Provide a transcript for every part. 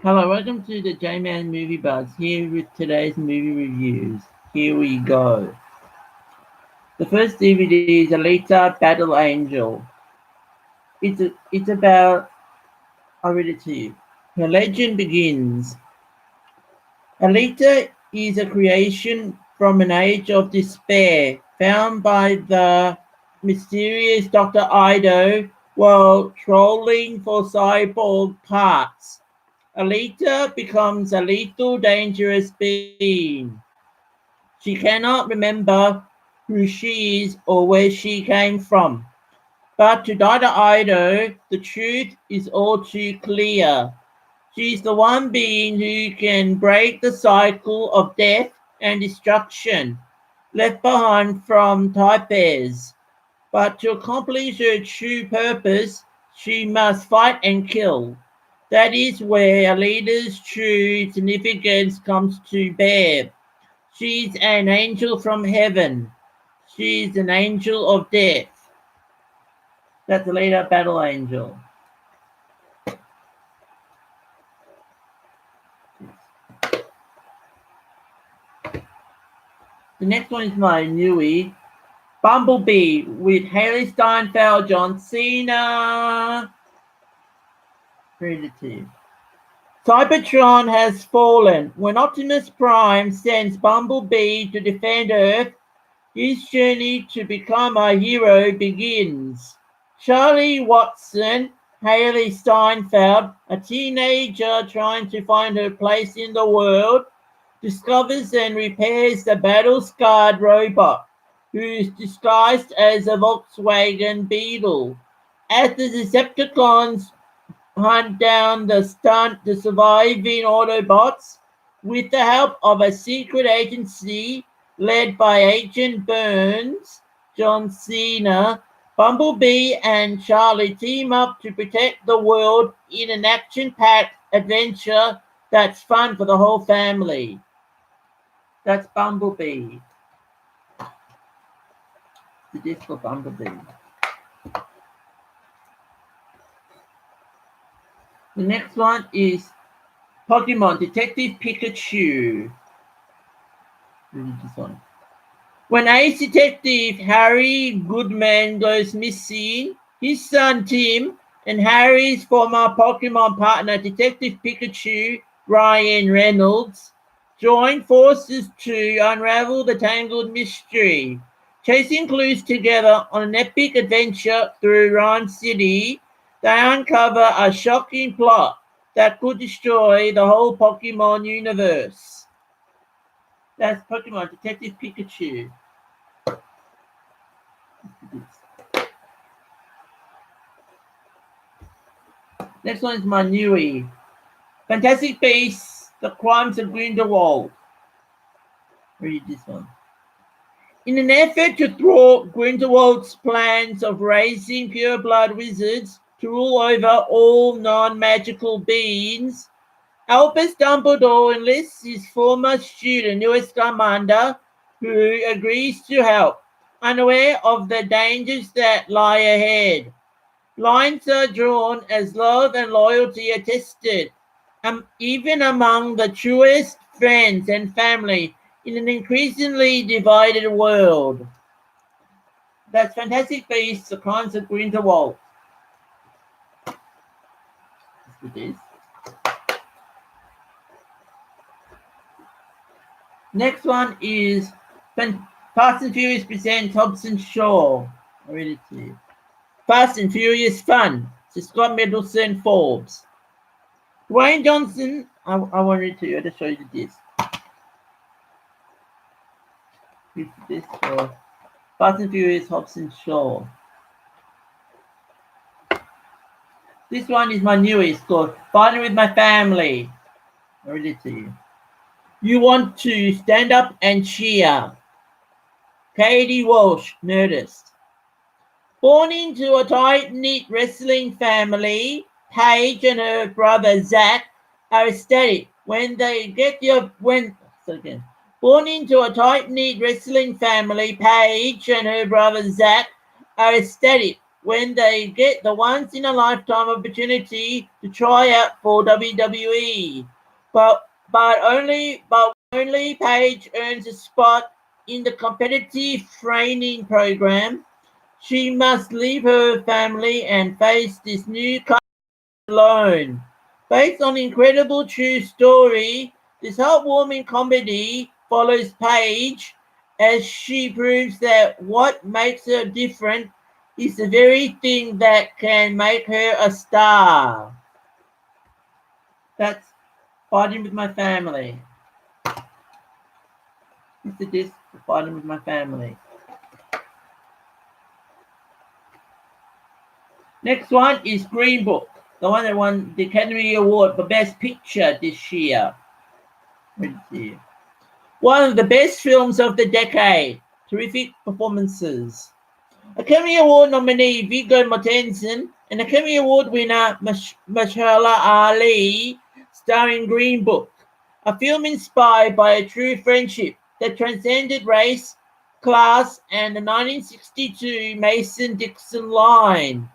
Hello, welcome to the J-Man Movie Buzz, here with today's movie reviews. Here we go. The first DVD is Alita Battle Angel. It's about, I'll read it to you. Her legend begins. Alita is a creation from an age of despair, found by the mysterious Dr. Ido while trolling for cyborg parts. Alita becomes a lethal, dangerous being. She cannot remember who she is or where she came from. But to Dada Ido, the truth is all too clear. She's the one being who can break the cycle of death and destruction left behind from Types. But to accomplish her true purpose, she must fight and kill. That is where a leader's true significance comes to bear. She's an angel from heaven. She's an angel of death. That's the leader battle angel. The next one is my newie, Bumblebee with Haley Steinfeld, John Cena. Read it to you. Cybertron has fallen. When Optimus Prime sends Bumblebee to defend Earth, his journey to become a hero begins. Charlie Watson, Haley Steinfeld, a teenager trying to find her place in the world, discovers and repairs the battle-scarred robot, who is disguised as a Volkswagen Beetle. As the Decepticons hunt down the surviving Autobots with the help of a secret agency led by Agent Burns, John Cena, Bumblebee and Charlie team up to protect the world in an action-packed adventure that's fun for the whole family. That's Bumblebee. The disc of Bumblebee. The next one is Pokemon Detective Pikachu. Read this one. When Ace Detective Harry Goodman goes missing, his son Tim and Harry's former Pokemon partner Detective Pikachu, Ryan Reynolds, join forces to unravel the tangled mystery. Chasing clues together on an epic adventure through Rhyme City, they uncover a shocking plot that could destroy the whole Pokemon universe. That's Pokemon Detective Pikachu. Next one is my newie. Fantastic Beasts, The Crimes of Grindelwald. Read this one. In an effort to thwart Grindelwald's plans of raising pureblood wizards to rule over all non-magical beings, Albus Dumbledore enlists his former student, Newt Scamander, who agrees to help, unaware of the dangers that lie ahead. Lines are drawn as love and loyalty are tested, even among the truest friends and family in an increasingly divided world. That's Fantastic Beasts, The Crimes of Grindelwald. That's what it is. Next one is Fast and Furious presents Hobson Shaw. I'll read it to you. Fast and Furious Fun. To Scott Middleton Forbes. Dwayne Johnson. I want to read to you. I'll just show you this. This for Fast and Furious Hobson Shaw. This one is my newest, called Fighting with My Family. I'll read it to you. You want to stand up and cheer. Katie Walsh, Nerdist. Born into a tight-knit wrestling family, Paige and her brother Zach are ecstatic when they get Born into a tight-knit wrestling family, Paige and her brother Zach are ecstatic when they get the once-in-a-lifetime opportunity to try out for WWE. But only Paige earns a spot in the competitive training program, she must leave her family and face this new alone. Based on incredible true story, this heartwarming comedy follows Paige as she proves that what makes her different is the very thing that can make her a star. That's Fighting with My Family. It's a disc for Fighting with My Family. Next one is Green Book, the one that won the Academy Award for Best Picture this year. One of the best films of the decade. Terrific performances. Academy Award nominee Viggo Mortensen and Academy Award winner Mahershala Ali starring Green Book, a film inspired by a true friendship that transcended race, class, and the 1962 Mason-Dixon line.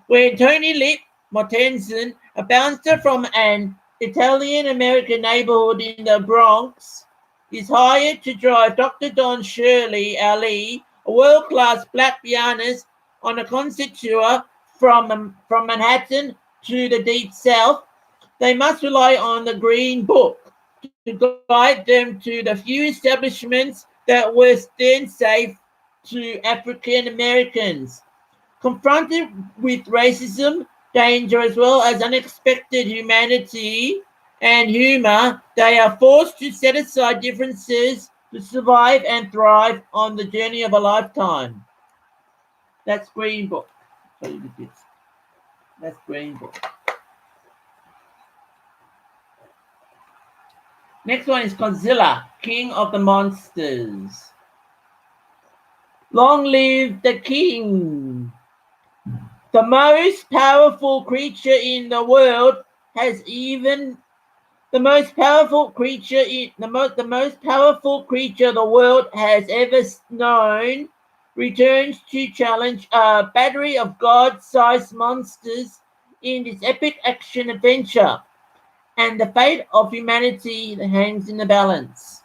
When Tony Lip Mortensen, a bouncer from an Italian-American neighborhood in the Bronx, is hired to drive Dr. Don Shirley Ali, a world-class black pianist, on a concert tour from Manhattan to the Deep South, they must rely on the Green Book to guide them to the few establishments that were then safe to African Americans. Confronted with racism, danger, as well as unexpected humanity and humor, they are forced to set aside differences to survive and thrive on the journey of a lifetime. That's Green Book. That's Green Book. Next one is Godzilla, King of the Monsters. Long live the king! The most powerful creature in the world has even the most powerful creature the world has ever known returns to challenge a battery of god-sized monsters in this epic action adventure, and the fate of humanity hangs in the balance.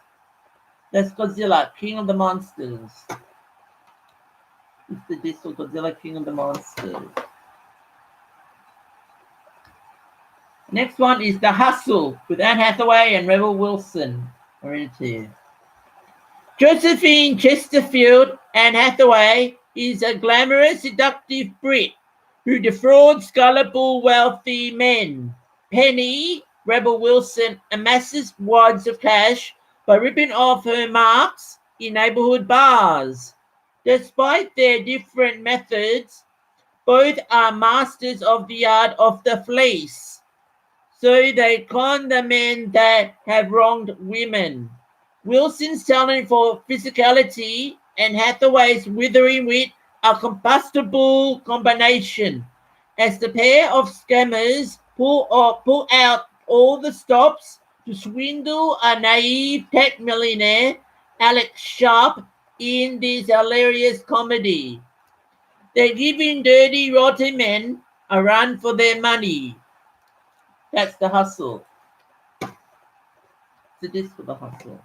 That's Godzilla, King of the Monsters. It's the disc of Godzilla, King of the Monsters. Next one is The Hustle with Anne Hathaway and Rebel Wilson. I'll read it to you. Josephine Chesterfield, Anne Hathaway, is a glamorous, seductive Brit who defrauds gullible, wealthy men. Penny, Rebel Wilson, amasses wads of cash by ripping off her marks in neighborhood bars. Despite their different methods, both are masters of the art of the fleece. So they con the men that have wronged women. Wilson's talent for physicality and Hathaway's withering wit are combustible combination, as the pair of scammers pull out all the stops to swindle a naive tech millionaire, Alex Sharp, in this hilarious comedy. They're giving dirty, rotten men a run for their money. That's The Hustle. It's a disc for The Hustle.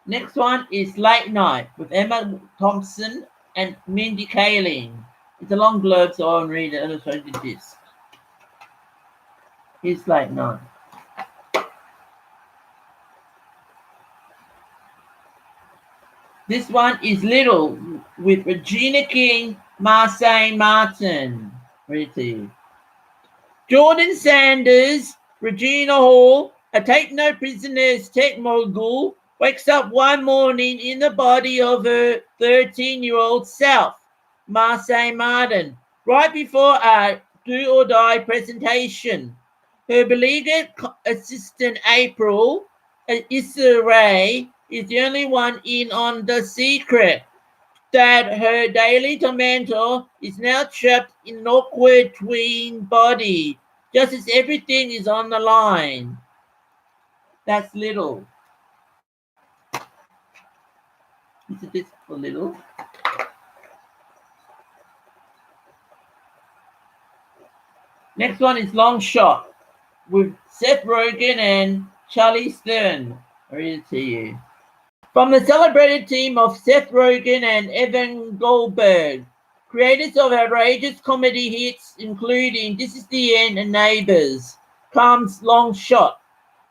Next one is Late Night with Emma Thompson and Mindy Kaling. It's a long blurb, so I won't read it. I'll show you the disc. Here's Late Night. This one is Little with Regina King, Marsai Martin. Read it to you. Jordan Sanders, Regina Hall, a take no prisoners tech mogul, wakes up one morning in the body of her 13-year-old self, Marsai Martin, right before a do or die presentation. Her beleaguered assistant April, Issa Rae, is the only one in on the secret that her daily tormentor is now trapped in an awkward tween body, just as everything is on the line. That's Little. This a little. Next one is Long Shot with Seth Rogen and Charlize Theron. I'll read it to you. From the celebrated team of Seth Rogen and Evan Goldberg, creators of outrageous comedy hits including This Is the End and Neighbours, comes Long Shot.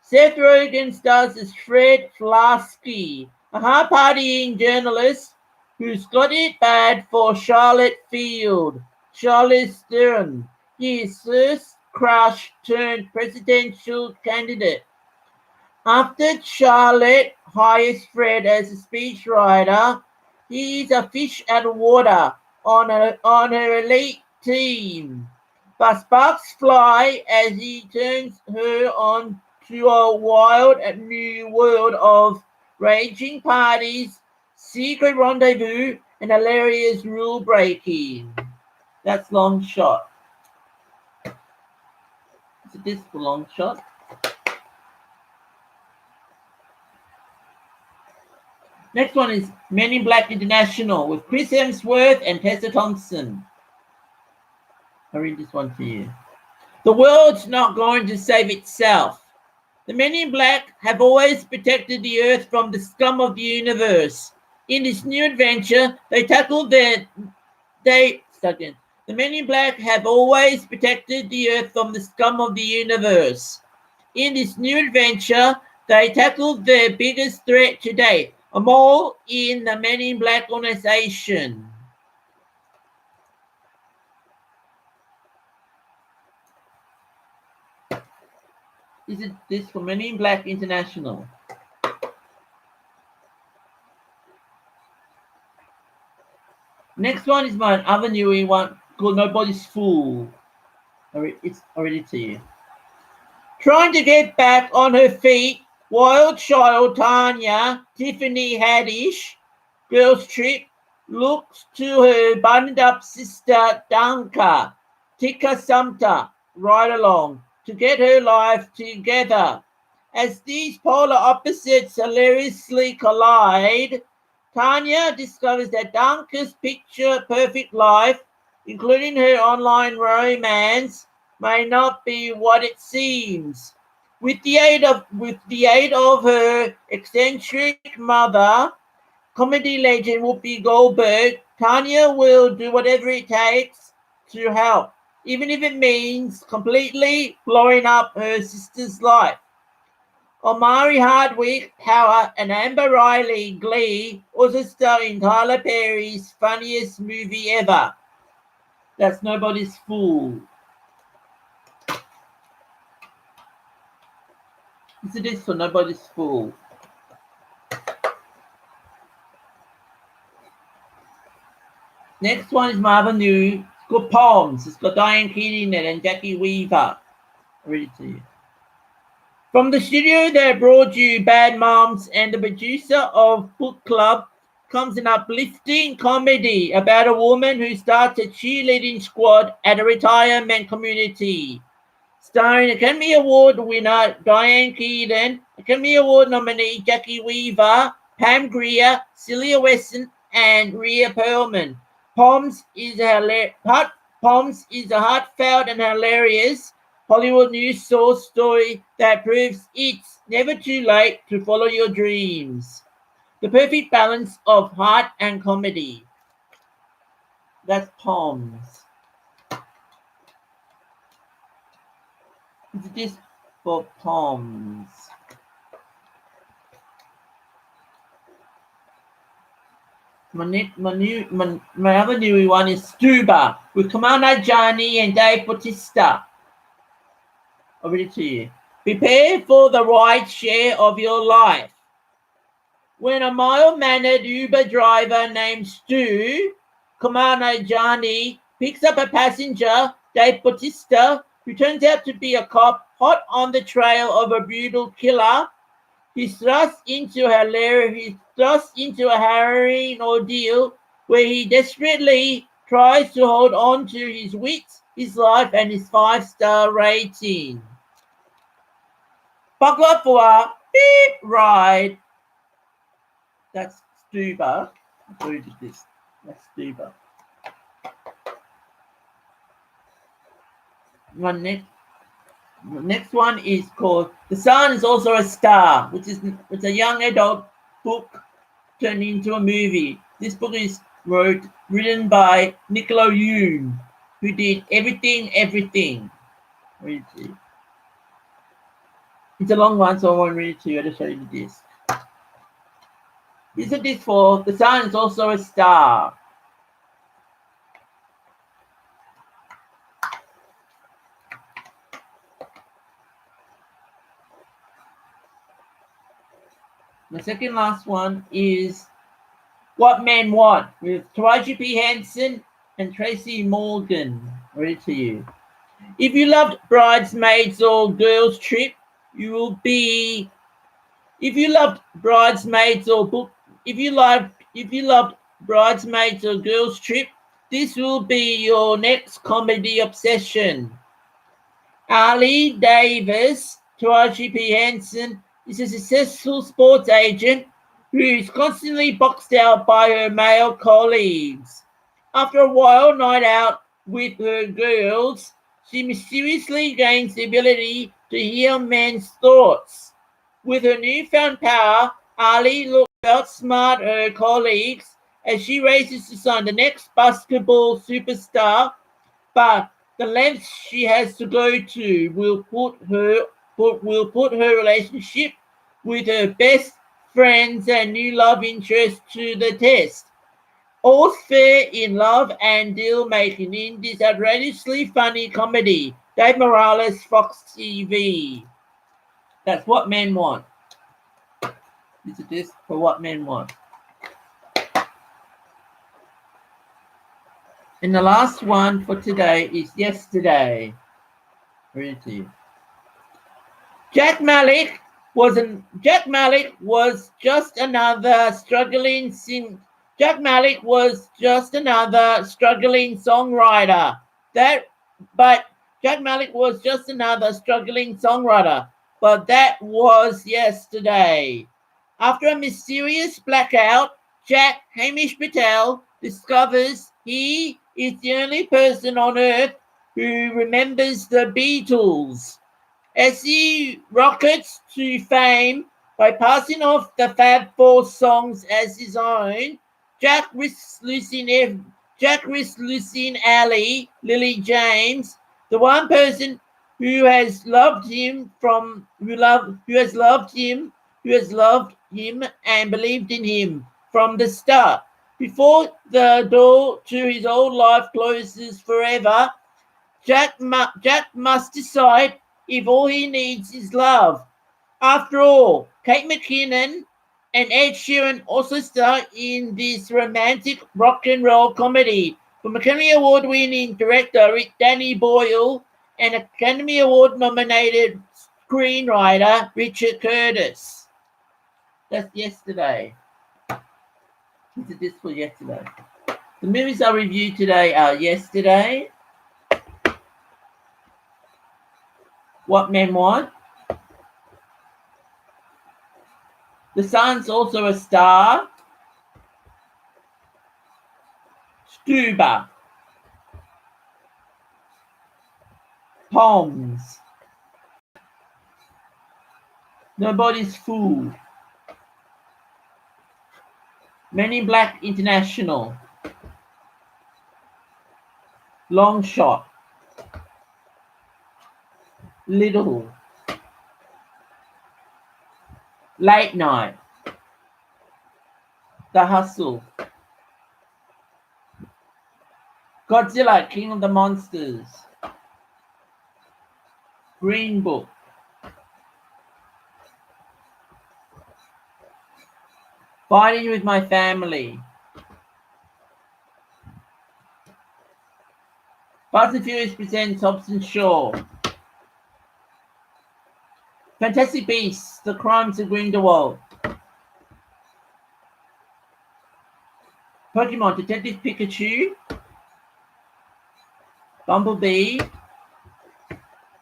Seth Rogen stars as Fred Flasky, a hard-partying journalist who's got it bad for Charlotte Field, Charlize Theron, his first crush turned presidential candidate. After Charlotte hires Fred as a speechwriter, he is a fish out of water on her elite team. But sparks fly as he turns her on to a wild and new world of raging parties, secret rendezvous, and hilarious rule breaking. That's Long Shot. Is this for Long Shot? Next one is Men in Black International with Chris Hemsworth and Tessa Thompson. I'll read this one to you. The world's not going to save itself. The Men in Black have always protected the Earth from the scum of the universe. In this new adventure, they tackle The Men in Black have always protected the Earth from the scum of the universe. In this new adventure, they tackled their biggest threat to date, a mole in the Men in Black organization. Is it this for Men in Black International? Next one is my other newie one called Nobody's Fool. It's already to you. Trying to get back on her feet, wild child Tanya Tiffany Haddish, girls trip, looks to her buttoned-up sister Danka Tika Sumter right along to get her life together. As these polar opposites hilariously collide, Tanya discovers that Danka's picture-perfect life, including her online romance, may not be what it seems. With the aid of her eccentric mother, comedy legend Whoopi Goldberg, Tanya will do whatever it takes to help, even if it means completely blowing up her sister's life. Omari Hardwick, Howard, and Amber Riley, Glee, also star in Tyler Perry's funniest movie ever. That's Nobody's Fool. This is for Nobody's Fool. Next one is my other new. It's called Poems. It's got Diane Keaton in it and Jackie Weaver. I'll read it to you. From the studio that brought you Bad Moms and the producer of Book Club comes an uplifting comedy about a woman who starts a cheerleading squad at a retirement community. Starring Academy Award winner Diane Keaton, Academy Award nominee Jackie Weaver, Pam Grier, Celia Weston, and Rhea Perlman. Poems is a heartfelt and hilarious Hollywood news source story that proves it's never too late to follow your dreams. The perfect balance of heart and comedy. That's Poems. Is this for Poems? My other new one is Stuba with Kamal Nanjiani and Dave Bautista. I'll read it to you. Prepare for the ride share of your life. When a mild-mannered Uber driver named Stu, Kamal Nanjiani, picks up a passenger, Dave Bautista, who turns out to be a cop hot on the trail of a brutal killer, he's thrust into a harrowing ordeal where he desperately tries to hold on to his wits, his life, and his 5-star rating. Buckle up for a beep ride. That's Stuber. Who did this? That's Stuber. Next one is called The Sun is Also a Star, which is a young adult book turned into a movie. This book is written by Nicola Yoon, who did Everything. Read it to you. It's a long one, so I won't read it to you. I'll just show you the disc. Here's a disc for The Sun is Also a Star. The second last one is What Men Want with Taraji P. Henson and Tracy Morgan. I'll read it to you. If you loved Bridesmaids or Girls Trip, you will be. If you loved Bridesmaids or if you loved Bridesmaids or Girls Trip, this will be your next comedy obsession. Ali Davis, Taraji P. Henson, is a successful sports agent who is constantly boxed out by her male colleagues. After a wild night out with her girls, she mysteriously gains the ability to hear men's thoughts. With her newfound power, Ali looks to outsmart her colleagues as she races to sign the next basketball superstar, but the lengths she has to go to will put her relationship with her best friends and new love interest to the test. All's fair in love and deal making in this outrageously funny comedy. Dave Morales, Fox TV. That's What Men Want. This is this for What Men Want. And the last one for today is Yesterday. Read it to you. Jack Malik was just another struggling songwriter. But that was yesterday. After a mysterious blackout, Jack Hamish Patel discovers he is the only person on Earth who remembers the Beatles. As he rockets to fame by passing off the Fab Four songs as his own, Jack risks losing Allie, Lily James, the one person who has loved him and believed in him from the start. Before the door to his old life closes forever, Jack must decide if all he needs is love. After all, Kate McKinnon and Ed Sheeran also star in this romantic rock and roll comedy. From Academy Award-winning director Danny Boyle and Academy Award-nominated screenwriter Richard Curtis. That's yesterday. This is this for yesterday. The movies I reviewed today are Yesterday, What Men Want, The Sun's Also a Star, Stuber, Poms, Nobody's Fool, Men in Black International, Long Shot, Little, Late Night, The Hustle, Godzilla, King of the Monsters, Green Book, Fighting with My Family, Fast and Furious presents Hobson Shaw, Fantastic Beasts, The Crimes of Grindelwald, Pokemon, Detective Pikachu, Bumblebee,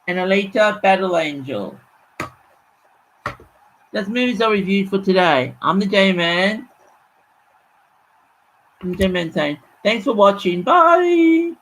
and Alita Battle Angel. That's movies I reviewed for today. I'm the J-Man. Gentleman saying, thanks for watching. Bye.